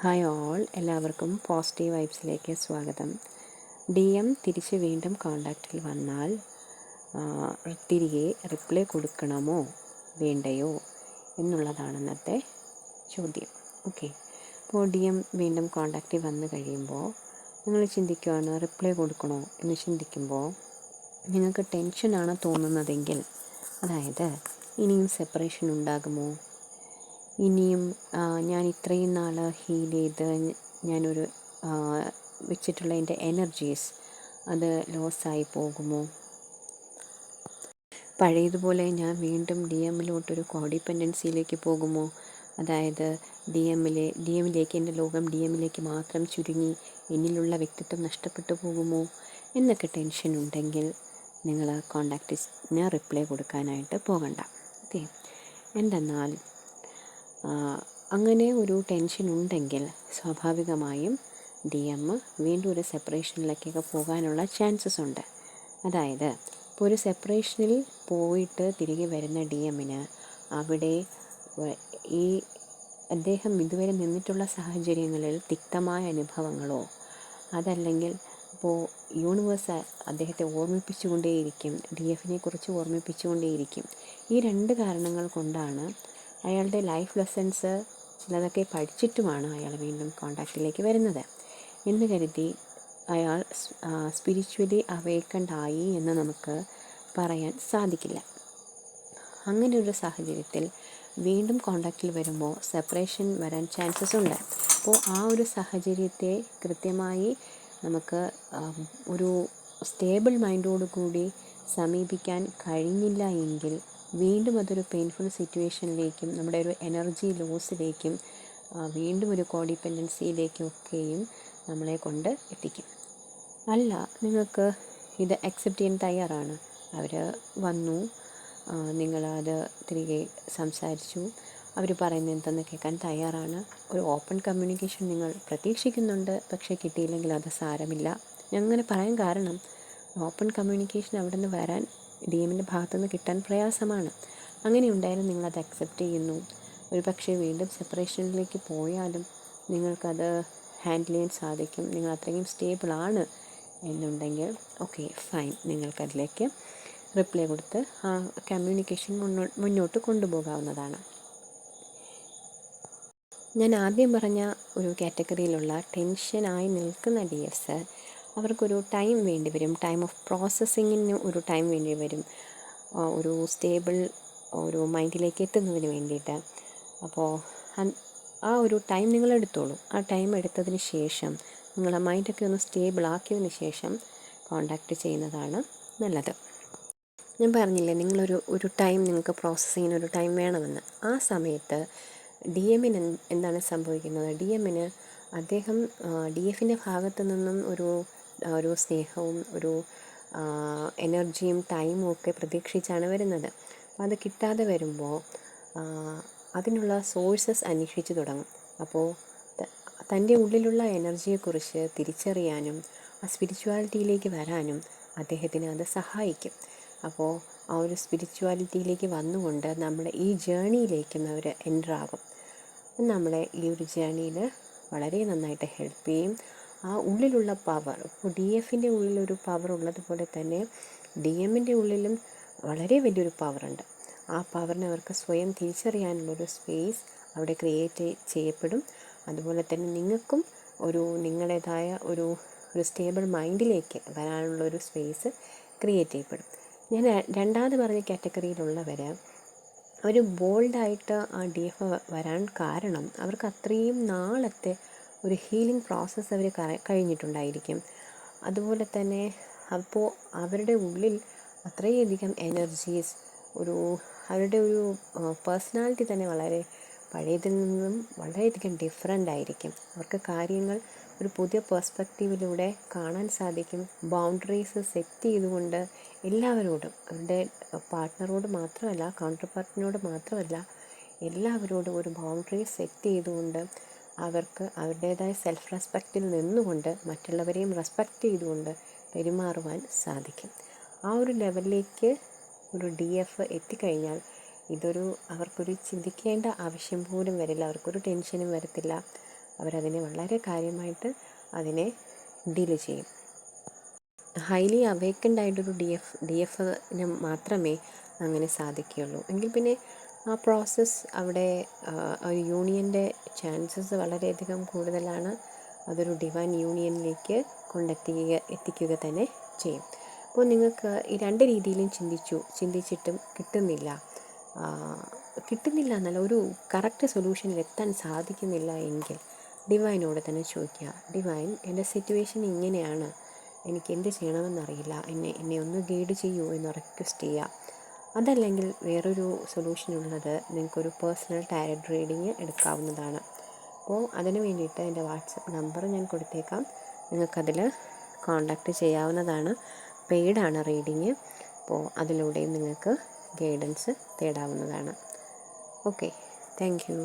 Hi all, എല്ലാവർക്കും positive വൈബ്സിലേക്ക് സ്വാഗതം. DM തിരിച്ച് വീണ്ടും കോണ്ടാക്റ്റിൽ വന്നാൽ തിരികെ റിപ്ലൈ കൊടുക്കണമോ വേണ്ടയോ എന്നുള്ളതാണ് ഇന്നത്തെ ചോദ്യം. ഓക്കെ, അപ്പോൾ DM വീണ്ടും കോണ്ടാക്റ്റിൽ വന്നു കഴിയുമ്പോൾ നിങ്ങൾ ചിന്തിക്കുകയാണ് റിപ്ലൈ കൊടുക്കണോ എന്ന് ചിന്തിക്കുമ്പോൾ നിങ്ങൾക്ക് ടെൻഷനാണ് തോന്നുന്നതെങ്കിൽ, അതായത് ഇനിയും സെപ്പറേഷൻ ഉണ്ടാകുമോ, ഇനിയും ഞാൻ ഇത്രയും നാൾ ഹീൽ ചെയ്ത് ഞാനൊരു വെച്ചിട്ടുള്ള എൻ്റെ എനർജീസ് അത് ലോസായി പോകുമോ, പഴയതുപോലെ ഞാൻ വീണ്ടും DMലോട്ടൊരു കോഡിപ്പെൻഡൻസിയിലേക്ക് പോകുമോ, അതായത് DMലേക്ക് എൻ്റെ ലോകം DMലേക്ക് മാത്രം ചുരുങ്ങി എന്നിലുള്ള വ്യക്തിത്വം നഷ്ടപ്പെട്ടു പോകുമോ എന്നൊക്കെ ടെൻഷൻ ഉണ്ടെങ്കിൽ നിങ്ങൾ കോണ്ടാക്റ്റിന് റിപ്ലൈ കൊടുക്കാനായിട്ട് പോകണ്ട. ഓക്കെ, എന്തെന്നാൽ അങ്ങനെ ഒരു ടെൻഷൻ ഉണ്ടെങ്കിൽ സ്വാഭാവികമായും DM വീണ്ടും ഒരു സെപ്പറേഷനിലേക്കൊക്കെ പോകാനുള്ള ചാൻസസ് ഉണ്ട്. അതായത് ഇപ്പോൾ ഒരു സെപ്പറേഷനിൽ പോയിട്ട് തിരികെ വരുന്ന DMന് അവിടെ അദ്ദേഹം ഇതുവരെ നിന്നിട്ടുള്ള സാഹചര്യങ്ങളിൽ തിക്തമായ അനുഭവങ്ങളോ അതല്ലെങ്കിൽ ഇപ്പോൾ യൂണിവേഴ്സ് അദ്ദേഹത്തെ ഓർമ്മിപ്പിച്ചുകൊണ്ടേയിരിക്കും, DFനെ കുറിച്ച് ഓർമ്മിപ്പിച്ചുകൊണ്ടേയിരിക്കും. ഈ രണ്ട് കാരണങ്ങൾ കൊണ്ടാണ് അയാളുടെ ലൈഫ് ലെസൺസ് ചിലതൊക്കെ പഠിച്ചിട്ടുമാണ് അയാൾ വീണ്ടും കോണ്ടാക്റ്റിലേക്ക് വരുന്നത് എന്ന് കരുതി അയാൾ സ്പിരിച്വലി അവേക്കൻഡ് ആയി എന്ന് നമുക്ക് പറയാൻ സാധിക്കില്ല. അങ്ങനെ ഒരു സാഹചര്യത്തിൽ വീണ്ടും കോണ്ടാക്റ്റിൽ വരുമ്പോൾ സെപ്പറേഷൻ വരാൻ ചാൻസസ് ഉണ്ട്. അപ്പോൾ ആ ഒരു സാഹചര്യത്തെ കൃത്യമായി നമുക്ക് ഒരു സ്റ്റേബിൾ മൈൻഡോടു കൂടി സമീപിക്കാൻ കഴിഞ്ഞില്ല എങ്കിൽ വീണ്ടും അതൊരു പെയിൻഫുൾ സിറ്റുവേഷനിലേക്കും നമ്മുടെ ഒരു എനർജി ലോസിലേക്കും വീണ്ടും ഒരു കോഡിപ്പെൻഡൻസിയിലേക്കൊക്കെയും നമ്മളെ കൊണ്ട് എത്തിക്കും. അല്ല, നിങ്ങൾക്ക് ഇത് അക്സെപ്റ്റ് ചെയ്യാൻ തയ്യാറാണ്, അവർ വന്നു, നിങ്ങളത് തിരികെ സംസാരിച്ചു, അവർ പറയുന്നത് എന്തെന്ന് കേൾക്കാൻ തയ്യാറാണ്, ഒരു ഓപ്പൺ കമ്മ്യൂണിക്കേഷൻ നിങ്ങൾ പ്രതീക്ഷിക്കുന്നുണ്ട്, പക്ഷേ കിട്ടിയില്ലെങ്കിൽ അത് സാരമില്ല. ഞാൻ അങ്ങനെ പറയാൻ കാരണം ഓപ്പൺ കമ്മ്യൂണിക്കേഷൻ അവിടെ നിന്ന് വരാൻ DMൻ്റെ ഭാഗത്തുനിന്ന് കിട്ടാൻ പ്രയാസമാണ്. അങ്ങനെ ഉണ്ടായാലും നിങ്ങളത് അക്സെപ്റ്റ് ചെയ്യുന്നു, ഒരു പക്ഷേ വീണ്ടും സെപ്പറേഷനിലേക്ക് പോയാലും നിങ്ങൾക്കത് ഹാൻഡിൽ ചെയ്യാൻ സാധിക്കും, നിങ്ങൾ അത്രയും സ്റ്റേബിളാണ് എന്നുണ്ടെങ്കിൽ ഓക്കെ ഫൈൻ, നിങ്ങൾക്കതിലേക്ക് റിപ്ലൈ കൊടുത്ത് ആ കമ്മ്യൂണിക്കേഷൻ മുന്നോട്ട് കൊണ്ടുപോകാവുന്നതാണ്. ഞാൻ ആദ്യം പറഞ്ഞ ഒരു കാറ്റഗറിയിലുള്ള ടെൻഷനായി നിൽക്കുന്ന DFs അവർക്കൊരു ടൈം വേണ്ടി വരും, ടൈം ഓഫ് പ്രോസസ്സിങ്ങിന് ഒരു ടൈം വേണ്ടി വരും, ഒരു സ്റ്റേബിൾ ഒരു മൈൻഡിലേക്ക് എത്തുന്നതിന് വേണ്ടിയിട്ട്. അപ്പോൾ ആ ഒരു ടൈം നിങ്ങൾ എടുത്തോളൂ. ആ ടൈം എടുത്തതിന് ശേഷം നിങ്ങളെ മൈൻഡൊക്കെ ഒന്ന് സ്റ്റേബിൾ ആക്കിയതിന് ശേഷം കോണ്ടാക്റ്റ് ചെയ്യുന്നതാണ് നല്ലത്. ഞാൻ പറഞ്ഞില്ലേ, നിങ്ങളൊരു ടൈം നിങ്ങൾക്ക് പ്രോസസ്സിങ്ങിന് ഒരു ടൈം വേണമെന്ന്. ആ സമയത്ത് DMന് എന്താണ് സംഭവിക്കുന്നത്, DMന് അദ്ദേഹം DFൻ്റെ ഭാഗത്തു നിന്നും ഒരു സ്നേഹവും ഒരു എനർജിയും ടൈമും ഒക്കെ പ്രതീക്ഷിച്ചാണ് വരുന്നത്. അപ്പോൾ അത് കിട്ടാതെ വരുമ്പോൾ അതിനുള്ള സോഴ്സസ് അന്വേഷിച്ച് തുടങ്ങും. അപ്പോൾ തൻ്റെ ഉള്ളിലുള്ള എനർജിയെക്കുറിച്ച് തിരിച്ചറിയാനും ആ സ്പിരിച്വാലിറ്റിയിലേക്ക് വരാനും അദ്ദേഹത്തിന് അത് സഹായിക്കും. അപ്പോൾ ആ ഒരു സ്പിരിച്വാലിറ്റിയിലേക്ക് വന്നുകൊണ്ട് നമ്മുടെ ഈ ജേണിയിലേക്കും അവർ എൻ്ററാകും. നമ്മളെ ഈ ഒരു ജേണിയിൽ വളരെ നന്നായിട്ട് ഹെൽപ്പ് ചെയ്യും. ആ ഉള്ളിലുള്ള പവർ, ഇപ്പോൾ DFൻ്റെ ഉള്ളിലൊരു പവർ ഉള്ളതുപോലെ തന്നെ DMൻ്റെ ഉള്ളിലും വളരെ വലിയൊരു പവറുണ്ട്. ആ പവറിനെ അവർക്ക് സ്വയം തിരിച്ചറിയാനുള്ളൊരു സ്പേസ് അവിടെ ക്രിയേറ്റ് ചെയ്യപ്പെടും. അതുപോലെ തന്നെ നിങ്ങൾക്കും നിങ്ങളുടേതായ ഒരു സ്റ്റേബിൾ മൈൻഡിലേക്ക് വരാനുള്ളൊരു സ്പേസ് ക്രിയേറ്റ് ചെയ്യപ്പെടും. ഞാൻ രണ്ടാമത് പറഞ്ഞ കാറ്റഗറിയിലുള്ളവർ അവർ ബോൾഡായിട്ട് ആ DF വരാൻ കാരണം അവർക്ക് അത്രയും നാളത്തെ ഒരു ഹീലിംഗ് പ്രോസസ്സ് അവർ കഴിഞ്ഞിട്ടുണ്ടായിരിക്കും. അതുപോലെ തന്നെ അപ്പോൾ അവരുടെ ഉള്ളിൽ അത്രയധികം എനർജീസ്, അവരുടെ ഒരു പേഴ്സണാലിറ്റി തന്നെ വളരെ പഴയതിൽ നിന്നും വളരെയധികം ഡിഫറെൻ്റ് ആയിരിക്കും. അവർക്ക് കാര്യങ്ങൾ ഒരു പുതിയ പേഴ്സ്പെക്റ്റീവിലൂടെ കാണാൻ സാധിക്കും. ബൗണ്ടറീസ് സെറ്റ് ചെയ്തുകൊണ്ട് എല്ലാവരോടും, അവരുടെ പാർട്ട്ണറോട് മാത്രമല്ല, കൗണ്ടർ പാർട്ടിനോട് മാത്രമല്ല, എല്ലാവരോടും ഒരു ബൗണ്ടറി സെറ്റ് ചെയ്തുകൊണ്ട് അവർക്ക് അവരുടേതായ സെൽഫ് റെസ്പെക്റ്റിൽ നിന്നുകൊണ്ട് മറ്റുള്ളവരെയും റെസ്പെക്റ്റ് ചെയ്തുകൊണ്ട് പെരുമാറുവാൻ സാധിക്കും. ആ ഒരു ലെവലിലേക്ക് ഒരു DF എത്തിക്കഴിഞ്ഞാൽ അവർക്കൊരു ചിന്തിക്കേണ്ട ആവശ്യം പോലും വരില്ല, അവർക്കൊരു ടെൻഷനും വരത്തില്ല. അവരതിനെ വളരെ കാര്യമായിട്ട് അതിനെ ഡീല് ചെയ്യും. ഹൈലി അവേക്കൻഡ് ആയിട്ടൊരു ഡി എഫിന് മാത്രമേ അങ്ങനെ സാധിക്കുകയുള്ളൂ. എങ്കിൽ പിന്നെ ആ പ്രോസസ്സ് അവിടെ ഒരു യൂണിയൻ്റെ ചാൻസസ് വളരെയധികം കൂടുതലാണ്. അതൊരു ഡിവൈൻ യൂണിയനിലേക്ക് എത്തിക്കുക തന്നെ ചെയ്യും. അപ്പോൾ നിങ്ങൾക്ക് ഈ രണ്ട് രീതിയിലും ചിന്തിച്ചിട്ടും കിട്ടുന്നില്ല എന്നല്ല, ഒരു കറക്റ്റ് സൊല്യൂഷനിൽ എത്താൻ സാധിക്കുന്നില്ല എങ്കിൽ ഡിവൈനോട് തന്നെ ചോദിക്കുക, ഡിവൈൻ, എൻ്റെ സിറ്റുവേഷൻ ഇങ്ങനെയാണ്, എനിക്ക് എന്ത് ചെയ്യണമെന്നറിയില്ല, എന്നെ ഒന്ന് ഗൈഡ് ചെയ്യൂ എന്ന് റിക്വസ്റ്റ് ചെയ്യുക. അതല്ലെങ്കിൽ വേറൊരു സൊല്യൂഷൻ ഉള്ളത്, നിങ്ങൾക്കൊരു പേഴ്സണൽ ടാരറ്റ് റീഡിങ് എടുക്കാവുന്നതാണ്. അപ്പോൾ അതിന് വേണ്ടിയിട്ട് എൻ്റെ വാട്സപ്പ് നമ്പർ ഞാൻ കൊടുത്തേക്കാം, നിങ്ങൾക്കതിൽ കോൺടാക്റ്റ് ചെയ്യാവുന്നതാണ്. പെയ്ഡാണ് റീഡിങ്. അപ്പോൾ അതിലൂടെയും നിങ്ങൾക്ക് ഗൈഡൻസ് തേടാവുന്നതാണ്. Okay, thank U.